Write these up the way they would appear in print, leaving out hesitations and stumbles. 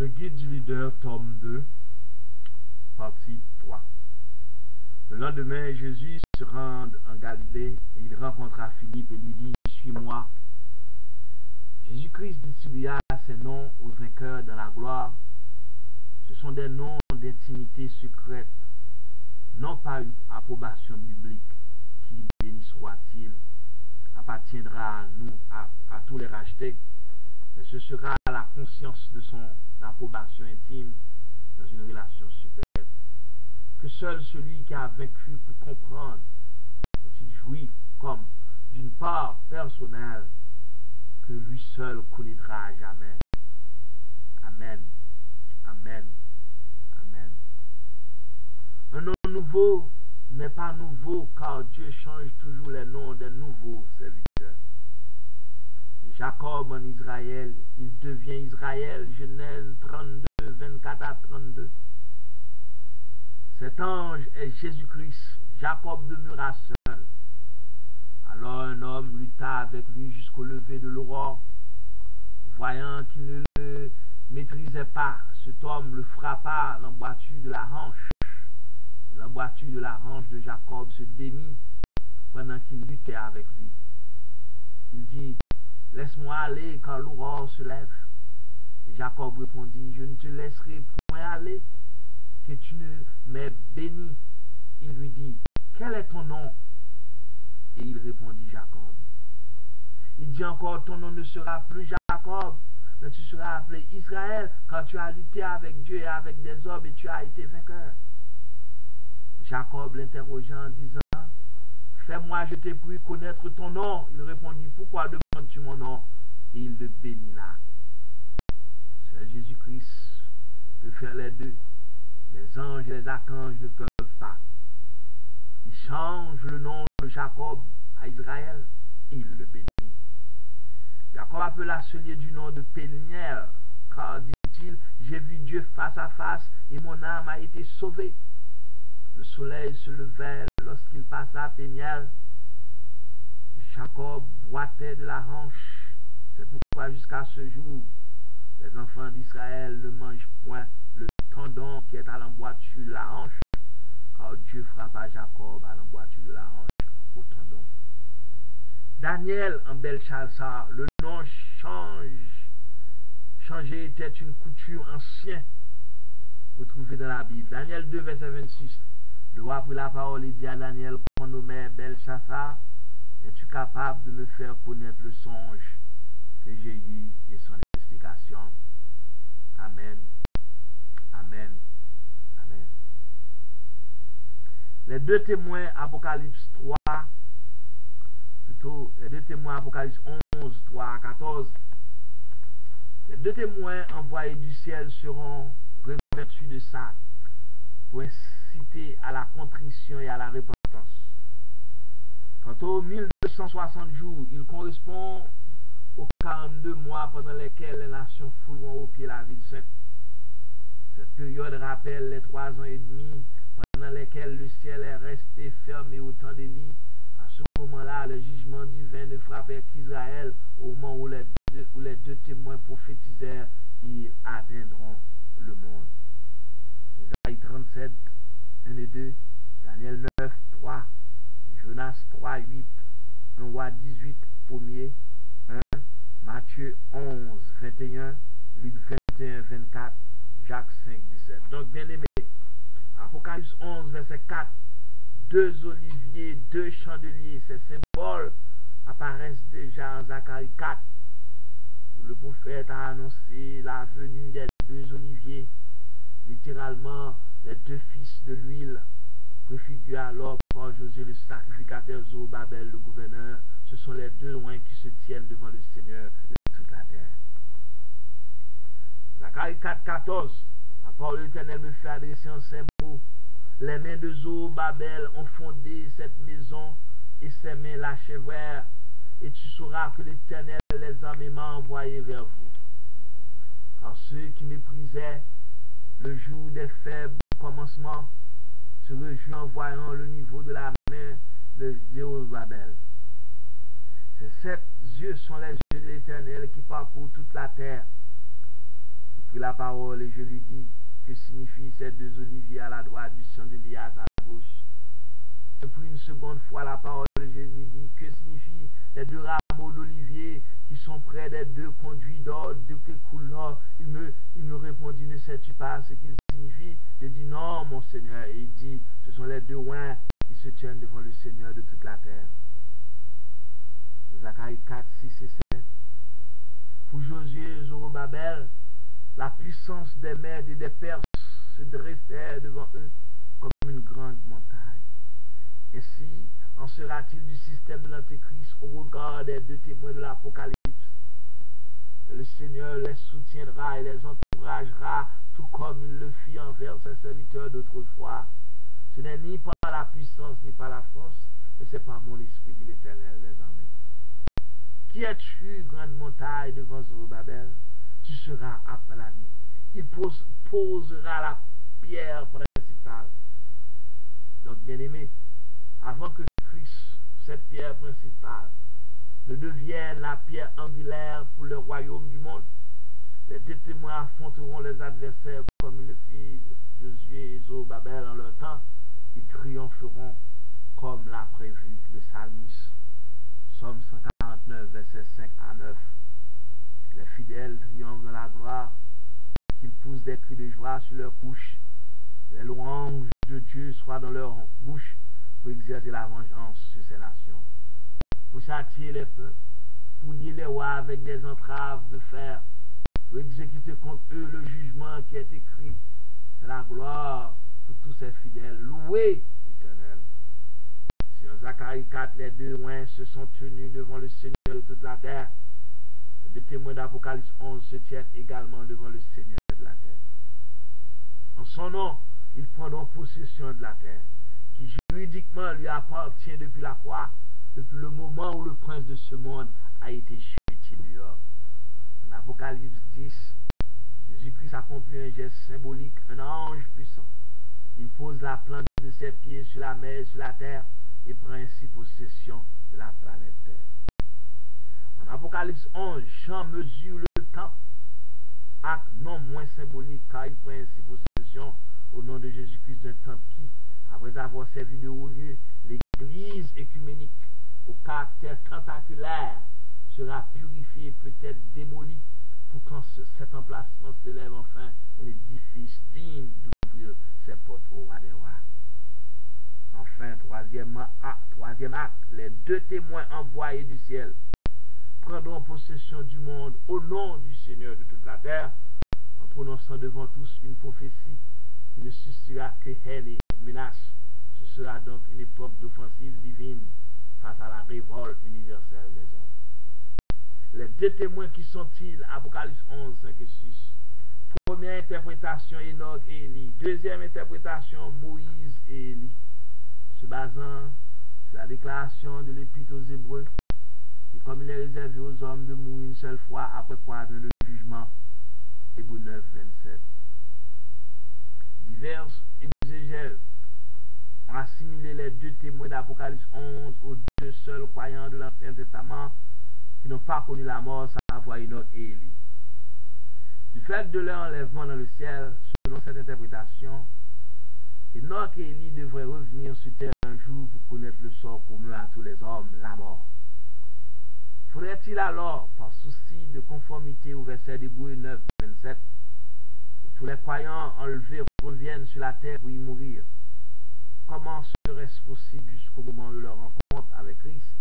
Le guide du leader, tome 2, partie 3. Le lendemain, Jésus se rend en Galilée et il rencontra Philippe et lui dit, suis-moi. Jésus-Christ distribua ses noms aux vainqueurs dans la gloire. Ce sont des noms d'intimité secrète, non pas une approbation biblique qui, béni soit-il, appartiendra à nous, à tous les rachetés, mais ce sera la conscience de son approbation intime dans une relation secrète, que seul celui qui a vaincu peut comprendre, dont il jouit comme d'une part personnelle, que lui seul connaîtra à jamais. Amen. Amen. Amen. Un nom nouveau n'est pas nouveau, car Dieu change toujours les noms des nouveaux serviteurs. Jacob en Israël, il devient Israël, Genèse 32, 24 à 32. Cet ange est Jésus-Christ. Jacob demeura seul. Alors un homme lutta avec lui jusqu'au lever de l'aurore. Voyant qu'il ne le maîtrisait pas, cet homme le frappa à l'emboîture de la hanche. L'emboîture de la hanche de Jacob se démit pendant qu'il luttait avec lui. Il dit, laisse-moi aller car l'aurore se lève. Et Jacob répondit, je ne te laisserai point aller, que tu ne m'aies béni. Il lui dit, quel est ton nom? Et il répondit, Jacob. Il dit encore, ton nom ne sera plus Jacob, mais tu seras appelé Israël, car tu as lutté avec Dieu et avec des hommes et tu as été vainqueur. Jacob l'interrogea en disant, fais-moi, je t'ai pris connaître ton nom. Il répondit, pourquoi demandes-tu mon nom? Et il le bénit là. Seul Jésus-Christ peut faire les deux. Les anges et les archanges ne peuvent pas. Il change le nom de Jacob à Israël et il le bénit. Jacob appela ce lieu du nom de Péniel, car, dit-il, j'ai vu Dieu face à face et mon âme a été sauvée. Le soleil se levait lorsqu'il passa à Péniel. Jacob boitait de la hanche. C'est pourquoi jusqu'à ce jour, les enfants d'Israël ne mangent point le tendon qui est à l'emboîture de la hanche, car Dieu frappa Jacob à l'emboîture de la hanche au tendon. Daniel en Belchassar, le nom changé était une coutume ancienne retrouvée dans la Bible. Daniel 2, verset 26. Le roi prit la parole et dit à Daniel qu'on nommait Belchassar, es-tu capable de me faire connaître le songe que j'ai eu et son explication? Amen. Amen. Amen. Les deux témoins Apocalypse 3, les deux témoins Apocalypse 11, 3 à 14, les deux témoins envoyés du ciel seront revêtus de sac pour inciter à la contrition et à la repentance. Quant aux 1260 jours, il correspond aux 42 mois pendant lesquels les nations fouleront au pied la ville sainte. Cette période rappelle les 3 ans et demi pendant lesquels le ciel est resté fermé au temps d'Élie. À ce moment-là, le jugement divin ne frappait qu'Israël. Au moment où les deux témoins prophétisèrent, ils atteindront le monde. Isaïe 37, 1 et 2, Daniel 9, 3, Jonas 3, 8, 1 roi 18, 1er, 1, Matthieu 11, 21, Luc 21, 24, Jacques 5, 17. Donc, bien aimé, Apocalypse 11, verset 4, 2 oliviers, 2 chandeliers, ces symboles apparaissent déjà en Zacharie 4, où le prophète a annoncé la venue des 2 oliviers. Littéralement, les 2 fils de l'huile, préfigurés alors par Josué le sacrificateur, Zorobabel le gouverneur. Ce sont les 2 loins qui se tiennent devant le Seigneur de toute la terre. Zacharie 4, 14, la parole de l'Éternel me fait adresser en ces mots. Les mains de Zorobabel ont fondé cette maison et ses mains l'achèvèrent. Et tu sauras que l'Éternel les armées m'a envoyés vers vous. Car ceux qui méprisaient le jour des faibles commencements se réjouit en voyant le niveau de la main de Zorobabel. Ces 7 yeux sont les yeux de l'Éternel qui parcourent toute la terre. pris la parole et je lui dis, que signifient ces deux oliviers à la droite du chandelier à sa gauche? Je pris une seconde fois la parole et je lui dis, que signifient les deux rameaux d'olivier qui sont près des deux conduits d'or, de que couleur? Il me répondit, ne sais-tu pas ce qu'ils signifient? Je dis, non, mon Seigneur. Et il dit, ce sont les deux oins qui se tiennent devant le Seigneur de toute la terre. Zacharie 4, 6 et 7. Pour Josué et Zorobabel, la puissance des Mèdes et des Perses se dressait devant eux comme une grande montagne. Ainsi en sera-t-il du système de l'Antéchrist au regard des deux témoins de l'Apocalypse. Le Seigneur les soutiendra et les encouragera, tout comme il le fit envers ses serviteurs d'autrefois. Ce n'est ni par la puissance ni par la force, mais c'est par mon esprit, dit l'Éternel des armées. Qui es-tu, grande montagne, devant Zorobabel? Tu seras aplani. Il posera la pierre principale. Donc, bien aimé, avant que Christ, cette pierre principale, ne devienne la pierre angulaire pour le royaume du monde, les deux témoins affronteront les adversaires comme il le fit Josué et Zorobabel en leur temps. Ils triompheront comme l'a prévu le psalmiste. Psaume 149, versets 5 à 9. Les fidèles triomphent dans la gloire, qu'ils poussent des cris de joie sur leur couche. Les louanges de Dieu soient dans leur bouche pour exercer la vengeance sur ces nations, pour châtier les peuples, pour lier les rois avec des entraves de fer, pour exécuter contre eux le jugement qui est écrit. C'est la gloire pour tous ces fidèles. Louez l'Éternel. Sur Zacharie 4, les deux oins se sont tenus devant le Seigneur de toute la terre. Les deux témoins d'Apocalypse 11 se tiennent également devant le Seigneur de la terre. En son nom, ils prendront possession de la terre, qui juridiquement lui appartient depuis la croix, depuis le moment où le prince de ce monde a été jeté dehors. En Apocalypse 10, Jésus-Christ accomplit un geste symbolique, un ange puissant. Il pose la plante de ses pieds sur la mer et sur la terre et prend ainsi possession de la planète Terre. En Apocalypse 11, Jean mesure le temps, acte non moins symbolique car il prend ainsi possession au nom de Jésus-Christ d'un temple qui, après avoir servi de haut lieu, l'église écuménique au caractère tentaculaire sera purifié et peut-être démoli pour quand cet emplacement s'élève enfin un édifice digne d'ouvrir ses portes au roi des rois. Enfin, troisième acte, les deux témoins envoyés du ciel prendront possession du monde au nom du Seigneur de toute la terre, en prononçant devant tous une prophétie qui ne suscitera que haine et menace. Ce sera donc une époque d'offensive divine face à la révolte universelle des hommes. Les deux témoins qui sont-ils? Apocalypse 11, 5 et 6. Première interprétation, Enoch et Élie. Deuxième interprétation, Moïse et Élie. Se basant sur la déclaration de l'Épître aux Hébreux, et comme il est réservé aux hommes de mourir une seule fois, après quoi vient le jugement. Hébreux 9, 27. Divers exégètes ont assimilé les deux témoins d'Apocalypse 11 aux deux seuls croyants de l'Ancien Testament qui n'ont pas connu la mort, à savoir Enoch et Élie. Du fait de leur enlèvement dans le ciel, selon cette interprétation, Enoch et Élie devraient revenir sur terre un jour pour connaître le sort commun à tous les hommes, la mort. Faudrait-il alors, par souci de conformité au verset d'Hébreux 9, 27, que tous les croyants enlevés reviennent sur la terre pour y mourir? Comment serait-ce possible jusqu'au moment de leur rencontre avec Christ?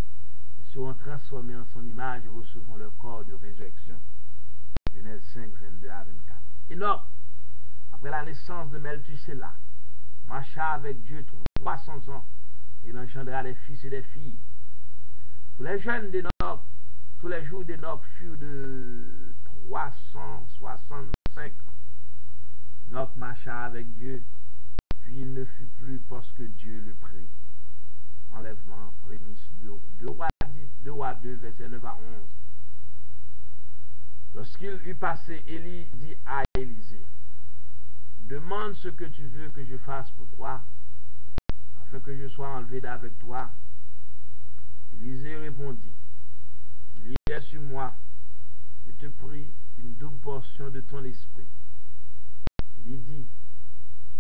Ils seront transformés en son image et recevront leur corps de résurrection. Genèse 5, 22 à 24. Enoch, après la naissance de Melchizedek, marcha avec Dieu 300 ans et il engendra des fils et des filles. Tous les jeunes d'Enoch, tous les jours d'Enoch furent de 365 ans. Enoch marcha avec Dieu, puis il ne fut plus parce que Dieu le prit. Enlèvement, prémisse 2 Rois 2, verset 9 à 11. Lorsqu'il eut passé, Élie dit à Élisée, demande ce que tu veux que je fasse pour toi, afin que je sois enlevé d'avec toi. Élisée répondit, il y est sur moi, te prie une double portion de ton esprit. Il dit,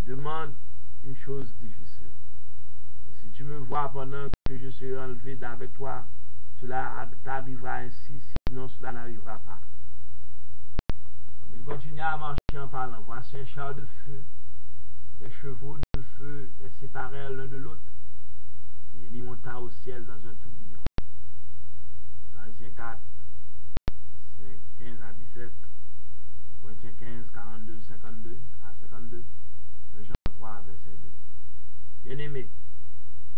tu demandes une chose difficile. Si tu me vois pendant que je serai enlevé d'avec toi, cela t'arrivera ainsi, sinon cela n'arrivera pas. Il continue à marcher en parlant. Voici un char de feu, des chevaux de feu les séparèrent l'un de l'autre, et il y monta au ciel dans un tourbillon. Corinthiens 4, 15 à 17, Corinthiens 15, 42, 52 à 52, 1 Jean 3, verset 2. Bien-aimés,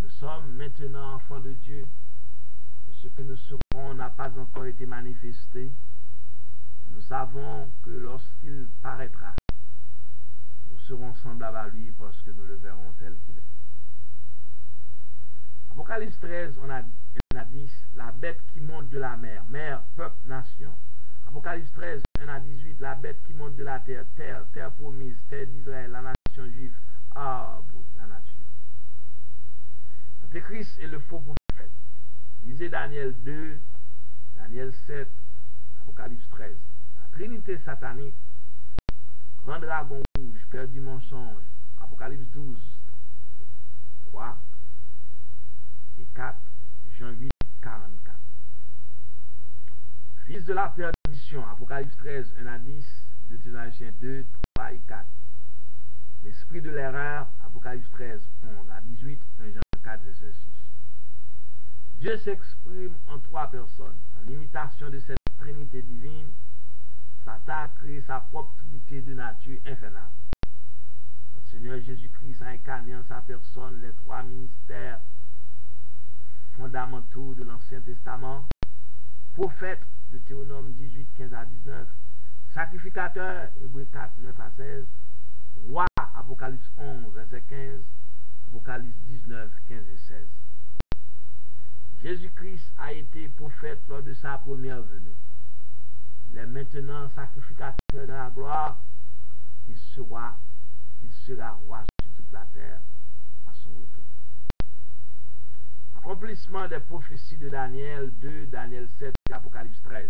nous sommes maintenant enfants de Dieu, et ce que nous serons n'a pas encore été manifesté. Nous savons que lorsqu'il paraîtra, nous serons semblables à lui parce que nous le verrons tel qu'il est. Apocalypse 13, on a dit la bête qui monte de la mer, mer, peuple, nation. Apocalypse 13, 1 à 18, la bête qui monte de la terre, terre, terre promise, terre d'Israël, la nation juive, arbre, la nature. L'Antéchrist est le faux prophète. Lisez Daniel 2, Daniel 7, Apocalypse 13. La Trinité satanique, grand dragon rouge, père du mensonge, Apocalypse 12, 3 et 4, Jean 8, 44. Fils de la perdition, Apocalypse 13, 1 à 10, Deutéronome 2, 3 et 4. L'esprit de l'erreur, Apocalypse 13, 11 à 18, 1 Jean 4, verset 6. Dieu s'exprime en trois personnes, en imitation de cette Trinité divine. Satan a créé sa propre trinité de nature infernale. Notre Seigneur Jésus-Christ a incarné en sa personne les trois ministères fondamentaux de l'Ancien Testament: prophète, Deutéronome 18, 15 à 19, sacrificateur, Hébreux 4, 9 à 16, roi, Apocalypse 11, verset 15, Apocalypse 19, 15 et 16. Jésus-Christ a été prophète lors de sa première venue. Il est maintenant sacrificateur dans la gloire. Il sera roi sur toute la terre à son retour. Accomplissement des prophéties de Daniel 2, Daniel 7 et Apocalypse 13.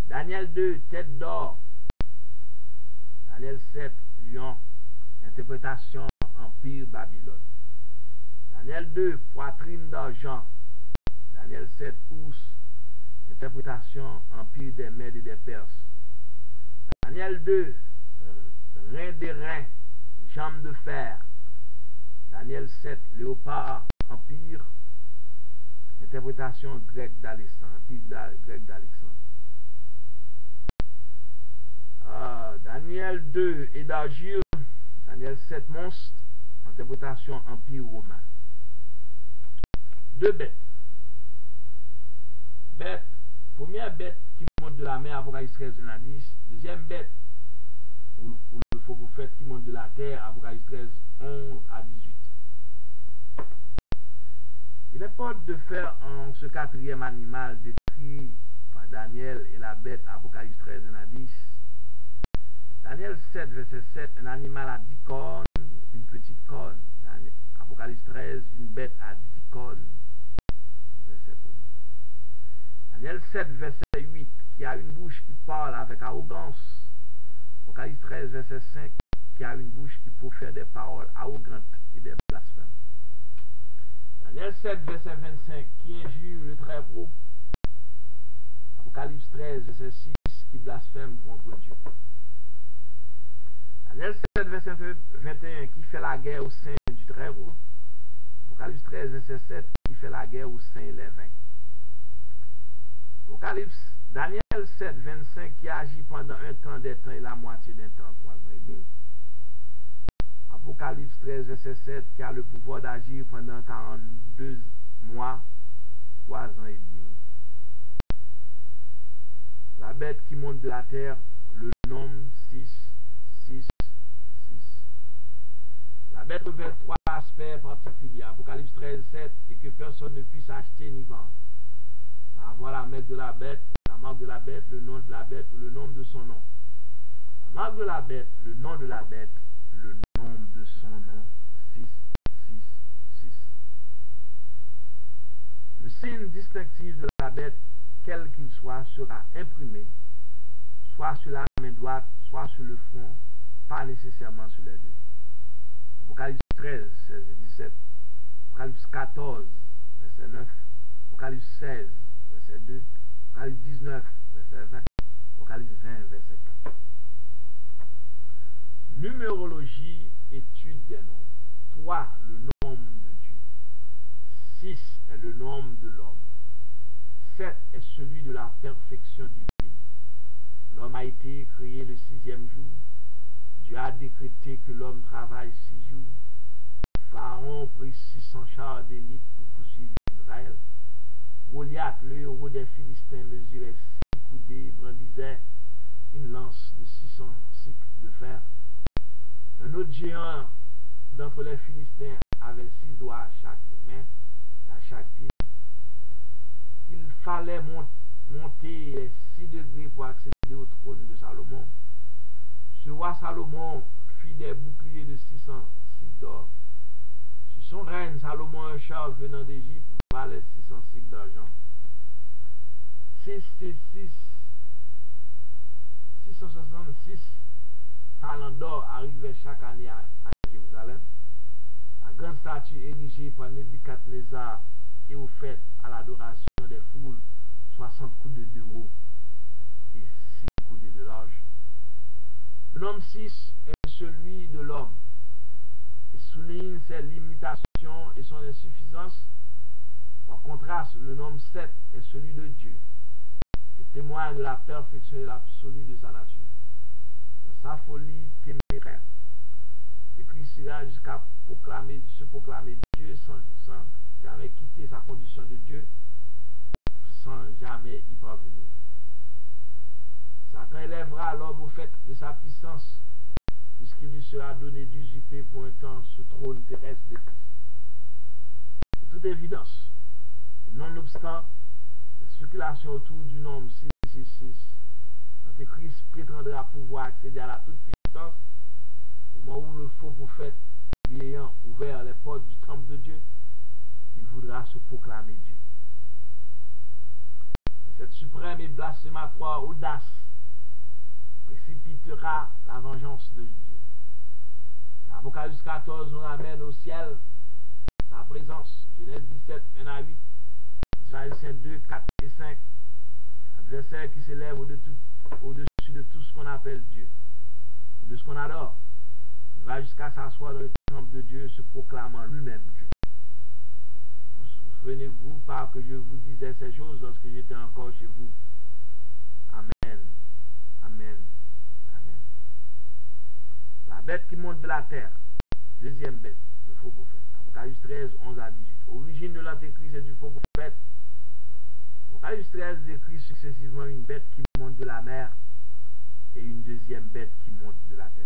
Daniel 2, tête d'or. Daniel 7, lion. Interprétation, empire Babylone. Daniel 2, poitrine d'argent. Daniel 7, ours. Interprétation, empire des Mèdes et des Perses. Daniel 2, rein des reins, jambes de fer. Daniel 7, léopard, empire. Interprétation grecque d'Alexandre, empire grec d'Alexandre. Daniel 2, et d'argile. Daniel 7, monstre. Interprétation, empire romain. Deux bêtes. Bête, première bête qui monte de la mer, Apocalypse 13, 1 à 10. Deuxième bête, ou le faux prophète qui monte de la terre, Apocalypse 13, 11 à 18. Il importe de faire en ce quatrième animal décrit par Daniel et la bête, Apocalypse 13, 1 à 10. Daniel 7, verset 7, un animal à 10 cornes, une petite corne. Apocalypse 13, une bête à 10 cornes, verset 1. Daniel 7, verset 8, qui a une bouche qui parle avec arrogance. Apocalypse 13, verset 5, qui a une bouche qui profère des paroles arrogantes et des blasphèmes. Daniel 7, verset 25, qui injure le Très-Haut. Apocalypse 13, verset 6, qui blasphème contre Dieu. Daniel 7, verset 21, qui fait la guerre au sein du Très-Haut. Apocalypse 13, verset 7, qui fait la guerre au sein des 20. Apocalypse, Daniel 7, 25, qui agit pendant un temps des temps et la moitié d'un temps, 3 ans et demi. Apocalypse 13, verset 7, qui a le pouvoir d'agir pendant 42 mois, 3 ans et demi. La bête qui monte de la terre, le nombre 6, 6, 6. La bête revêt 3 aspects particuliers. Apocalypse 13, 7, et que personne ne puisse acheter ni vendre. Avoir la marque de la bête, la marque de la bête, le nom de la bête ou le nombre de son nom. La marque de la bête, le nom de la bête, le nombre de son nom, 6, 6, 6. Le signe distinctif de la bête quel qu'il soit, sera imprimé soit sur la main droite, soit sur le front, pas nécessairement sur les deux. Apocalypse 13, 16 et 17, Apocalypse 14, verset 9, Apocalypse 16, verset 2, Apocalypse 19, verset 20, Apocalypse 20, verset 4. Numérologie, étude des nombres. 3, le nombre de Dieu. 6 est le nombre de l'homme. 7 est celui de la perfection divine. L'homme a été créé le 6e jour. Dieu a décrété que l'homme travaille 6 jours. Pharaon prit 600 chars d'élite pour poursuivre Israël. Goliath, le héros des Philistins, mesurait 6 coudées, brandissait une lance de 600 cycles de fer. Un autre géant d'entre les Philistins avait 6 doigts à chaque main et à chaque pied. Il fallait monter les 6 degrés pour accéder au trône de Salomon. Ce roi Salomon fit des boucliers de 600 cycles d'or. Sur son règne, Salomon, un char venant d'Égypte, valait 600 cycles d'argent. 666 talents d'or arrivaient chaque année à Jérusalem. La grande statue érigée par Nebuchadnezzar et offerte à l'adoration des foules, 60 coudées de haut et 6 coudées de large. Le nombre 6 est celui de l'homme. Il souligne ses limitations et son insuffisance. Par contraste, le nombre 7 est celui de Dieu, qui témoigne de la perfection et l'absolu de sa nature. Dans sa folie téméraire, il réussira jusqu'à se proclamer Dieu sans jamais quitter sa condition de Dieu, sans jamais y parvenir. Satan élèvera l'homme au fait de sa puissance, puisqu'il lui sera donné d'usurper pour un temps ce trône terrestre de Christ. De toute évidence, nonobstant la spéculation autour du nombre 666, l'Antéchrist prétendra pouvoir accéder à la toute-puissance au moment où le faux prophète, lui ayant ouvert les portes du temple de Dieu, il voudra se proclamer Dieu. Et cette suprême et blasphématoire audace précipitera la vengeance de Dieu. Apocalypse 14 nous ramène au ciel sa présence. Genèse 17, 1 à 8, Israélien 2, 4 et 5. Adversaire qui s'élève au-dessus de tout ce qu'on appelle Dieu, de ce qu'on adore. Il va jusqu'à s'asseoir dans le temple de Dieu, se proclamant lui-même Dieu. Souvenez-vous pas que je vous disais ces choses lorsque j'étais encore chez vous. Amen. Amen. Amen. La bête qui monte de la terre, deuxième bête, le faux prophète. Apocalypse 13, 11 à 18. Origine de l'antéchrist et du faux prophète. Apocalypse 13 décrit successivement une bête qui monte de la mer et une deuxième bête qui monte de la terre.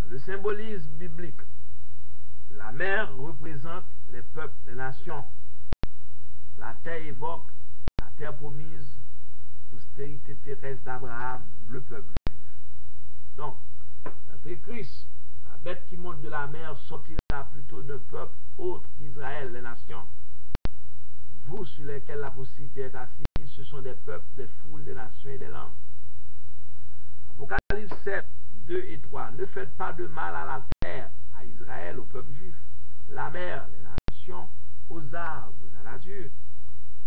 Le symbolisme biblique. La mer représente les peuples, les nations. La terre évoque la terre promise, postérité terrestre d'Abraham, le peuple juif. Donc, l'antéchrist, la bête qui monte de la mer, sortira plutôt d'un peuple autre qu'Israël, les nations. Vous sur lesquels la postérité est assise, ce sont des peuples, des foules, des nations et des langues. Apocalypse 7, 2 et 3. Ne faites pas de mal à la terre, à Israël, au peuple juif, la mer, les nations, aux arbres, la nature,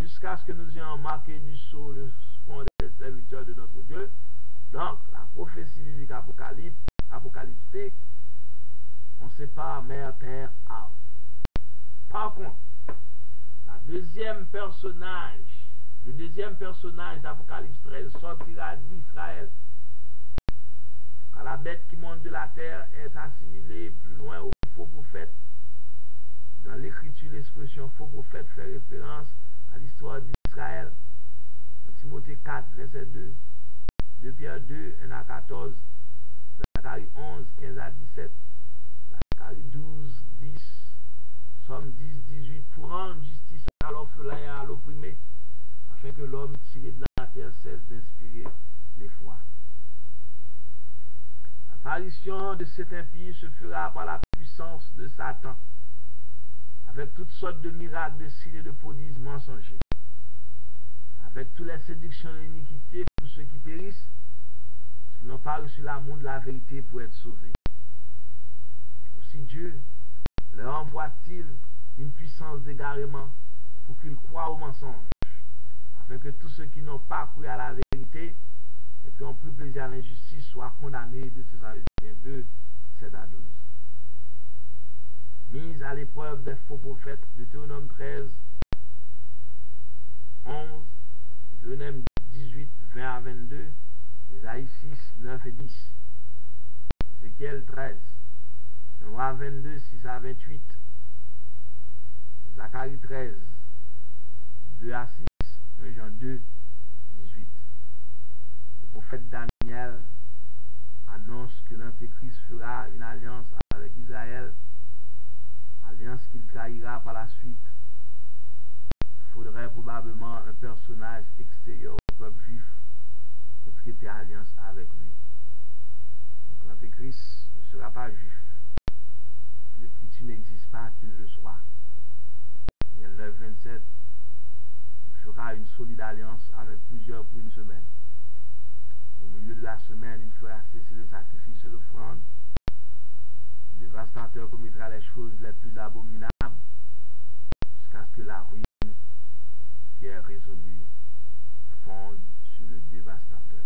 jusqu'à ce que nous ayons marqué du sceau le front des serviteurs de notre Dieu. Donc, la prophétie biblique apocalyptique, on sépare mer, terre, arbre. Par contre, le deuxième personnage d'Apocalypse 13 sortira d'Israël. Quand la bête qui monte de la terre est assimilée plus loin au faux prophète, dans l'écriture, l'expression faux prophète fait référence à l'histoire d'Israël. Dans Timothée 4, verset 2, 2 Pierre 2, 1 à 14, Zacharie 11, 15 à 17, Zacharie 12, 10, Somme 10, 18, pour rendre justice à l'orphelin et à l'opprimé, afin que l'homme tiré de la terre cesse d'inspirer les foi. L'apparition de cet impie se fera par la puissance de Satan, avec toutes sortes de miracles, de signes et de prodiges mensongers. avec toutes les séductions de l'iniquité pour ceux qui périssent, parce qu'ils n'ont pas reçu l'amour de la vérité pour être sauvés. Aussi Dieu leur envoie-t-il une puissance d'égarement pour qu'ils croient au mensonge, afin que tous ceux qui n'ont pas cru à la vérité et qui ont pris plaisir à l'injustice soient condamnés de ces Éphésiens 2, 7 à 12. Mise à l'épreuve des faux prophètes, Deutéronome 13, 11, Deutéronome 18, 20 à 22, Ésaïe 6, 9 et 10, Ézéchiel 13, Noah 22, 6 à 28, Zacharie 13, 2 à 6, 1 Jean 2, 18. Le prophète Daniel annonce que l'Antéchrist fera une alliance avec Israël, alliance qu'il trahira par la suite. Il faudrait probablement un personnage extérieur au peuple juif pour traiter alliance avec lui. Donc l'Antéchrist ne sera pas juif. L'Écriture n'existe pas qu'il le soit. Daniel 9, 27, il fera une solide alliance avec plusieurs pour une semaine. Au milieu de la semaine, il fera cesser le sacrifice et l'offrande. Le dévastateur commettra les choses les plus abominables jusqu'à ce que la ruine qui est résolue fonde sur le dévastateur.